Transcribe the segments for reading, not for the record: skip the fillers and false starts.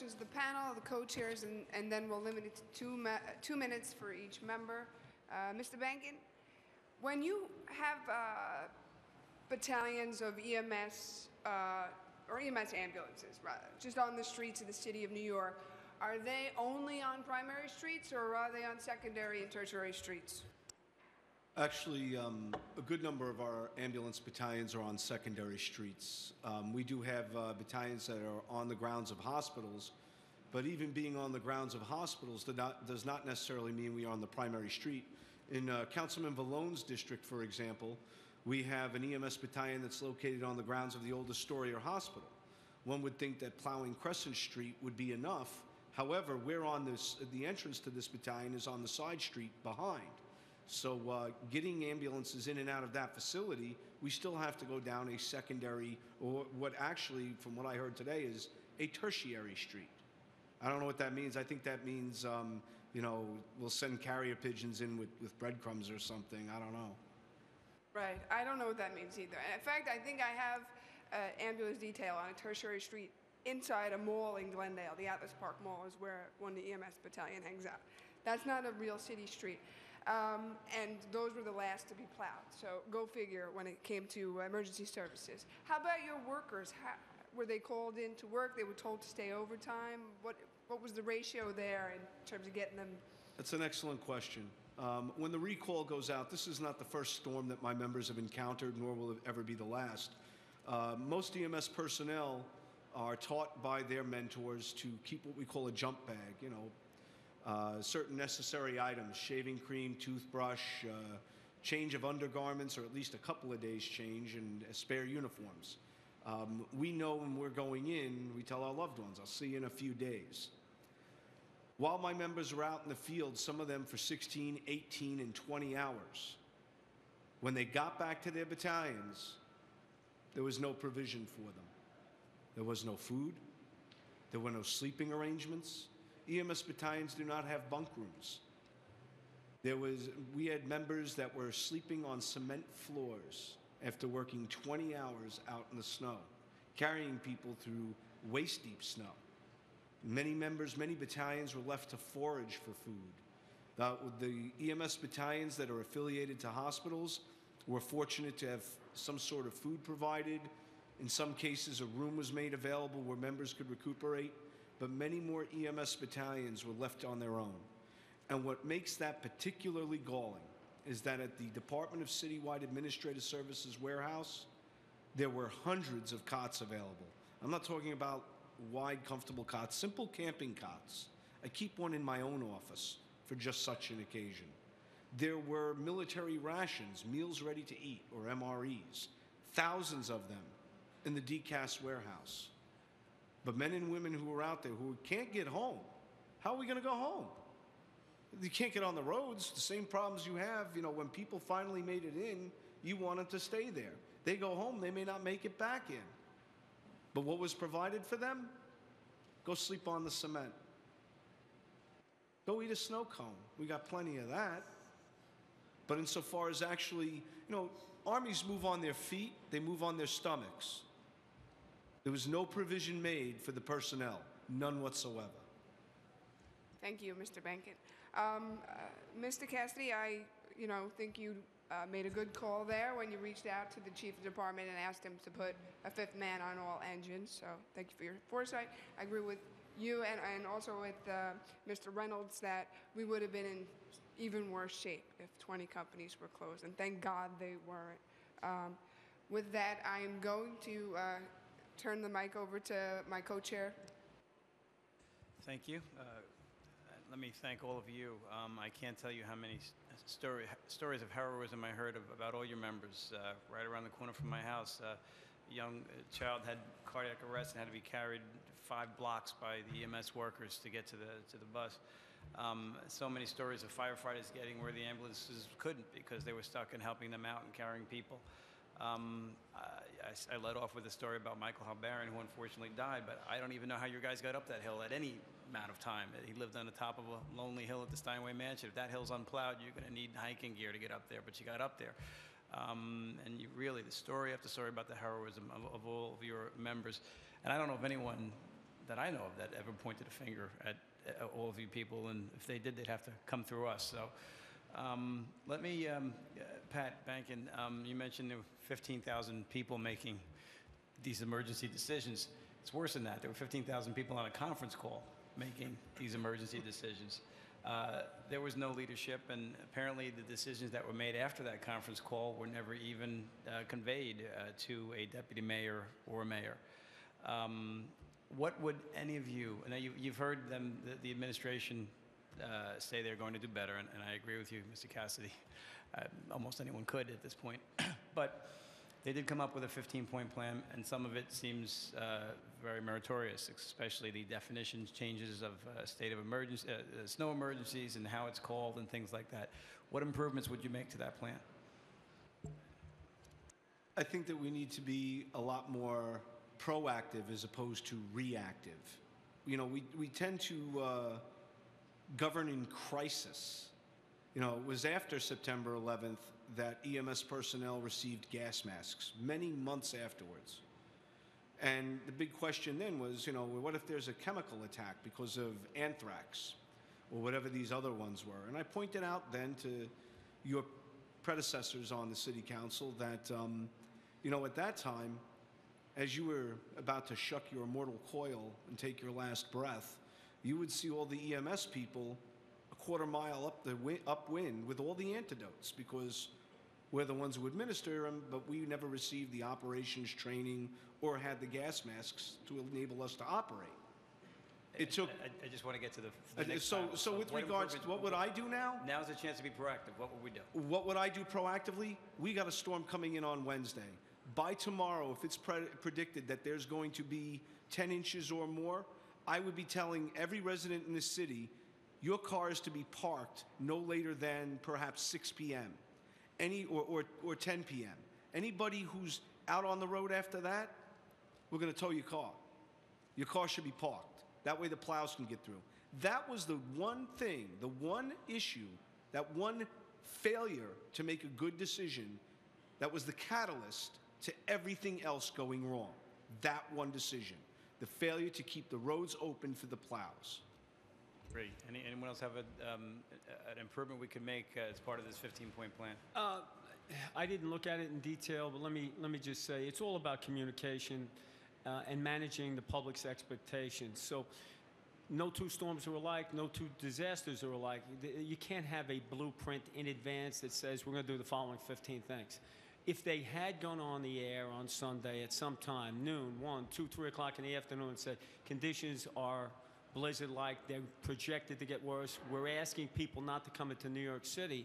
questions to the panel, the co-chairs, and then we'll limit it to 2 minutes for each member. Mr. Bahnken, when you have battalions of EMS or EMS ambulances, rather, just on the streets of the city of New York, are they only on primary streets or are they on secondary and tertiary streets? Actually, a good number of our ambulance battalions are on secondary streets. We do have battalions that are on the grounds of hospitals, but even being on the grounds of hospitals does not necessarily mean we are on the primary street. In Councilman Vallone's district, for example, we have an EMS battalion that's located on the grounds of the old Astoria Hospital. One would think that plowing Crescent Street would be enough. However, we're on the entrance to this battalion is on the side street behind. So getting ambulances in and out of that facility, we still have to go down a secondary, or what actually, from what I heard today, is a tertiary street. I don't know what that means. I think that means, you know, we'll send carrier pigeons in with breadcrumbs or something. I don't know. Right. I don't know what that means either. And in fact, I think I have an ambulance detail on a tertiary street inside a mall in Glendale. The Atlas Park Mall is where one of the EMS battalion hangs out. That's not a real city street. And those were the last to be plowed. So go figure when it came to emergency services. How about your workers? Were they called in to work? They were told to stay overtime? What was the ratio there in terms of getting them? That's an excellent question. When the recall goes out, this is not the first storm that my members have encountered, nor will it ever be the last. Most EMS personnel are taught by their mentors to keep what we call a jump bag, you know, certain necessary items, shaving cream, toothbrush, change of undergarments, or at least a couple of days change, and spare uniforms. We know when we're going in, we tell our loved ones, I'll see you in a few days. While my members are out in the field, some of them for 16, 18, and 20 hours, when they got back to their battalions, there was no provision for them. There was no food. There were no sleeping arrangements. EMS battalions do not have bunk rooms. We had members that were sleeping on cement floors after working 20 hours out in the snow, carrying people through waist-deep snow. Many battalions were left to forage for food. The EMS battalions that are affiliated to hospitals were fortunate to have some sort of food provided. In some cases, a room was made available where members could recuperate, but many more EMS battalions were left on their own. And what makes that particularly galling is that at the Department of Citywide Administrative Services warehouse, there were hundreds of cots available. I'm not talking about wide, comfortable cots, simple camping cots. I keep one in my own office for just such an occasion. There were military rations, meals ready to eat, or MREs, thousands of them in the DCAS warehouse. But men and women who are out there who can't get home, how are we going to go home? You can't get on the roads, the same problems you have. You know, when people finally made it in, you want them to stay there. They go home, they may not make it back in. But what was provided for them? Go sleep on the cement. Go eat a snow cone. We got plenty of that. But insofar as actually, you know, armies move on their feet, they move on their stomachs. There was no provision made for the personnel, none whatsoever. Thank you, Mr. Bahnken. Mr. Cassidy, I think you made a good call there when you reached out to the chief of department and asked him to put a fifth man on all engines. So thank you for your foresight. I agree with you and also with Mr. Reynolds that we would have been in even worse shape if 20 companies were closed, and thank God they weren't. With that, I am going to turn the mic over to my co-chair. Thank you. Let me thank all of you. I can't tell you how many stories of heroism I heard about all your members. Right around the corner from my house, a young child had cardiac arrest and had to be carried 5 blocks by the EMS workers to get to the bus. So many stories of firefighters getting where the ambulances couldn't because they were stuck in helping them out and carrying people. I led off with a story about Michael Halbaran, who unfortunately died, but I don't even know how you guys got up that hill at any amount of time. He lived on the top of a lonely hill at the Steinway Mansion. If that hill's unplowed, you're going to need hiking gear to get up there, but you got up there. And you really, the story after story about the heroism of all of your members. And I don't know of anyone that I know of that ever pointed a finger at all of you people, and if they did, they'd have to come through us. So let me, Pat Bahnken, you mentioned there were 15,000 people making these emergency decisions. It's worse than that. There were 15,000 people on a conference call making these emergency decisions. There was no leadership, and apparently the decisions that were made after that conference call were never even conveyed to a deputy mayor or a mayor. What would any of you, now you've heard them, the administration say they're going to do better, and I agree with you, Mr. Cassidy. Almost anyone could at this point. But they did come up with a 15-point plan, and some of it seems very meritorious, especially the definitions changes of state of emergency, snow emergencies and how it's called and things like that. What improvements would you make to that plan? I think that we need to be a lot more proactive as opposed to reactive. You know, we tend to govern in crisis. You know, it was after September 11th that EMS personnel received gas masks, many months afterwards. And the big question then was, you know, what if there's a chemical attack because of anthrax or whatever these other ones were? And I pointed out then to your predecessors on the city council that, you know, at that time, as you were about to shuck your mortal coil and take your last breath, you would see all the EMS people a quarter mile upwind with all the antidotes, because we're the ones who administer them, but we never received the operations training or had the gas masks to enable us to operate. It took. I just want to get to the next so with regards to what would I do now? Now's a chance to be proactive. What would we do? What would I do proactively? We got a storm coming in on Wednesday. By tomorrow, if it's predicted that there's going to be 10 inches or more, I would be telling every resident in the city, your car is to be parked no later than perhaps 6 p.m. or 10 p.m. Anybody who's out on the road after that, we're going to tow your car. Your car should be parked. That way the plows can get through. That was the one thing, the one issue, that one failure to make a good decision that was the catalyst to everything else going wrong. That one decision, the failure to keep the roads open for the plows. Great. Anyone else have an improvement we can make as part of this 15-point plan? I didn't look at it in detail, but let me just say it's all about communication and managing the public's expectations. So no two storms are alike, no two disasters are alike. You can't have a blueprint in advance that says we're going to do the following 15 things. If they had gone on the air on Sunday at some time, noon, 1, 2, 3 o'clock in the afternoon, and said conditions are blizzard-like, they're projected to get worse, we're asking people not to come into New York City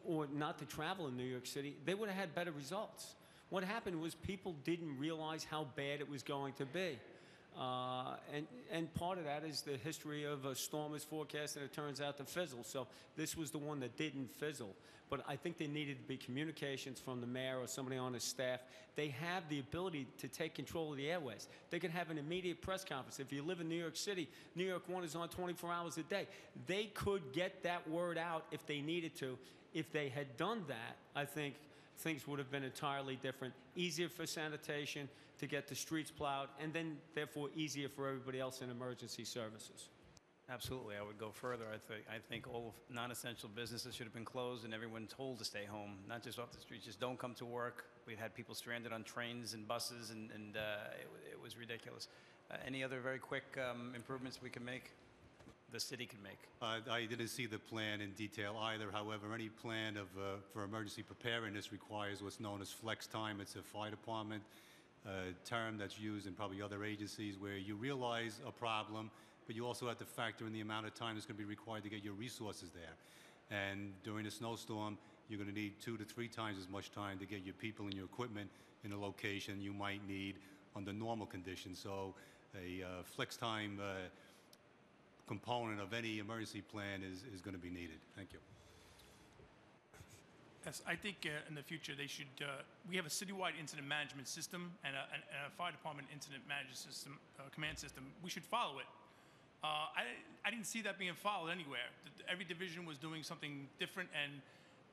or not to travel in New York City, they would have had better results. What happened was people didn't realize how bad it was going to be. And part of that is the history of a storm is forecast and it turns out to fizzle. So this was the one that didn't fizzle. But I think there needed to be communications from the mayor or somebody on his staff. They have the ability to take control of the airways. They could have an immediate press conference. If you live in New York City, New York One is on 24 hours a day. They could get that word out if they needed to. If they had done that, I think things would have been entirely different. Easier for sanitation to get the streets plowed, and then therefore easier for everybody else in emergency services. Absolutely. I would go further. I think all non-essential businesses should have been closed and everyone told to stay home, not just off the streets. Just don't come to work. We've had people stranded on trains and buses, and it was ridiculous. Any other very quick improvements we can make? The city can make. I didn't see the plan in detail either. However, any plan for emergency preparedness requires what's known as flex time. It's a fire department term that's used in probably other agencies, where you realize a problem, but you also have to factor in the amount of time that's going to be required to get your resources there. And during a snowstorm, you're going to need 2 to 3 times as much time to get your people and your equipment in a location you might need under normal conditions. So a flex time component of any emergency plan is going to be needed. Thank you. Yes, I think in the future they should. We have a citywide incident management system and a fire department incident management system, command system. We should follow it. I didn't see that being followed anywhere. Every division was doing something different, and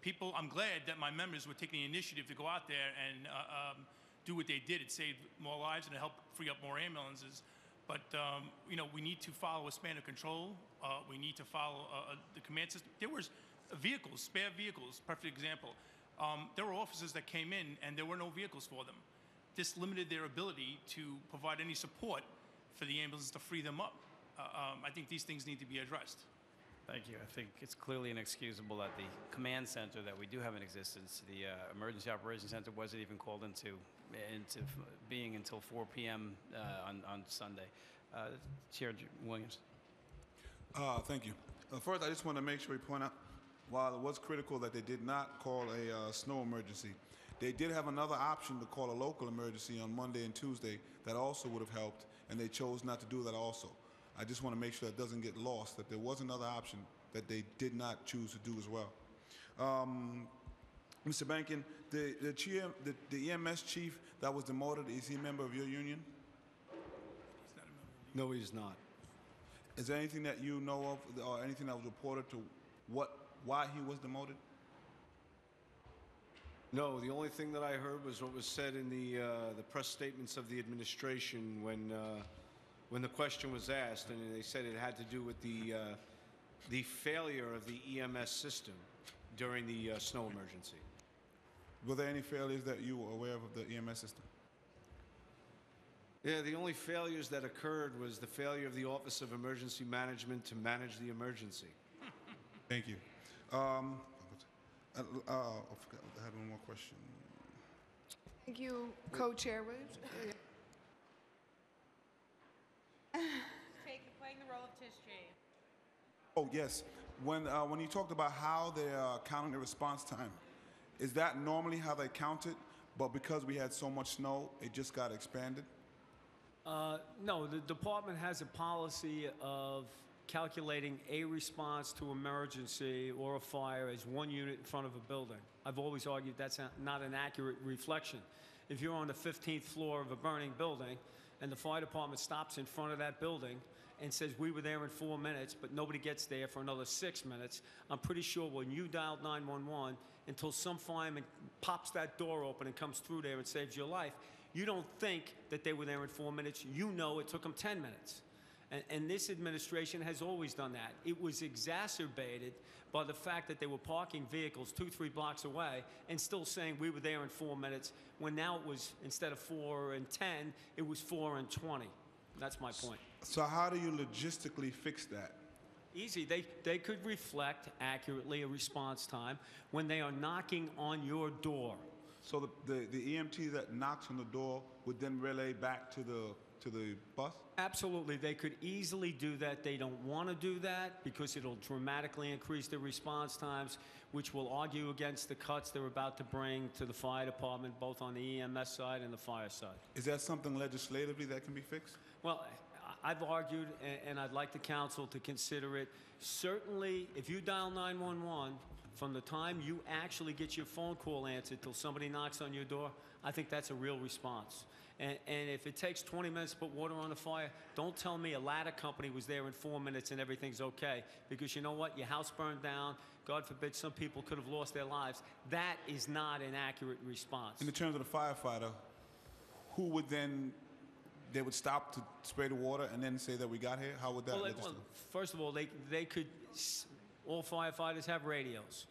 people. I'm glad that my members were taking the initiative to go out there and do what they did. It saved more lives and it helped free up more ambulances. But we need to follow a span of control. We need to follow the command system. There was vehicles, spare vehicles. Perfect example. There were officers that came in and there were no vehicles for them. This limited their ability to provide any support for the ambulances to free them up. I think these things need to be addressed. Thank you. I think it's clearly inexcusable that the command center that we do have in existence, the Emergency Operations Center, wasn't even called into being until 4 p.m. On Sunday. Chair Williams. Thank you. First, I just want to make sure we point out, while it was critical that they did not call a snow emergency, they did have another option to call a local emergency on Monday and Tuesday that also would have helped, and they chose not to do that also. I just want to make sure that doesn't get lost, that there was another option that they did not choose to do as well. Mr. Bahnken, the EMS chief that was demoted, is he a member of your union? He's not a member. No, he's not. Is there anything that you know of or anything that was reported to why he was demoted? No, the only thing that I heard was what was said in the press statements of the administration when the question was asked, and they said it had to do with the failure of the EMS system during the snow emergency. Were there any failures that you were aware of the EMS system? Yeah, the only failures that occurred was the failure of the Office of Emergency Management to manage the emergency. Thank you. I forgot, I had one more question. Thank you, Co-Chair Williams. Playing the role of Tish. Oh, yes. When you talked about how they're counting the response time, is that normally how they count it, but because we had so much snow, it just got expanded? No, the department has a policy of calculating a response to emergency or a fire as one unit in front of a building. I've always argued that's not an accurate reflection. If you're on the 15th floor of a burning building and the fire department stops in front of that building and says we were there in 4 minutes, but nobody gets there for another 6 minutes, I'm pretty sure when you dialed 911, until some fireman pops that door open and comes through there and saves your life, you don't think that they were there in 4 minutes. You know it took them 10 minutes. And this administration has always done that. It was exacerbated by the fact that they were parking vehicles 2-3 blocks away and still saying we were there in 4 minutes, when now it was, instead of 4 and 10, it was 4 and 20. That's my point. So how do you logistically fix that? Easy. They could reflect accurately a response time when they are knocking on your door. So the EMT that knocks on the door would then relay back to the bus? Absolutely. They could easily do that. They don't want to do that because it'll dramatically increase their response times, which will argue against the cuts they're about to bring to the fire department, both on the EMS side and the fire side. Is that something legislatively that can be fixed? Well, I've argued, and I'd like the council to consider it. Certainly, if you dial 911, from the time you actually get your phone call answered till somebody knocks on your door, I think that's a real response. And if it takes 20 minutes to put water on the fire, don't tell me a ladder company was there in 4 minutes and everything's okay. Because you know what? Your house burned down. God forbid some people could have lost their lives. That is not an accurate response. In terms of the firefighter, who would then, they would stop to spray the water and then say that we got here? How would that Well, first of all, they could, all firefighters have radios.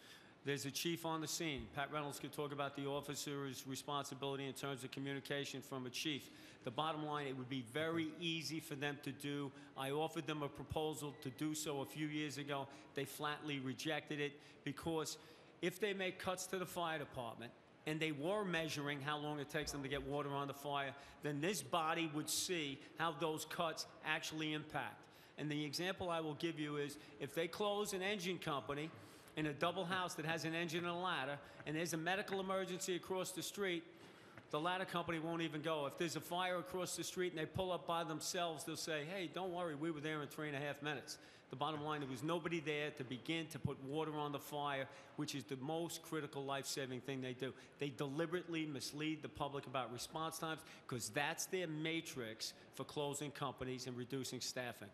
There's a chief on the scene. Pat Reynolds could talk about the officer's responsibility in terms of communication from a chief. The bottom line, it would be very easy for them to do. I offered them a proposal to do so a few years ago. They flatly rejected it because if they make cuts to the fire department, and they were measuring how long it takes them to get water on the fire, then this body would see how those cuts actually impact. And the example I will give you is if they close an engine company in a double house that has an engine and a ladder, and there's a medical emergency across the street, the ladder company won't even go. If there's a fire across the street and they pull up by themselves, they'll say, hey, don't worry, we were there in 3.5 minutes. The bottom line, there was nobody there to begin to put water on the fire, which is the most critical life-saving thing they do. They deliberately mislead the public about response times because that's their matrix for closing companies and reducing staffing.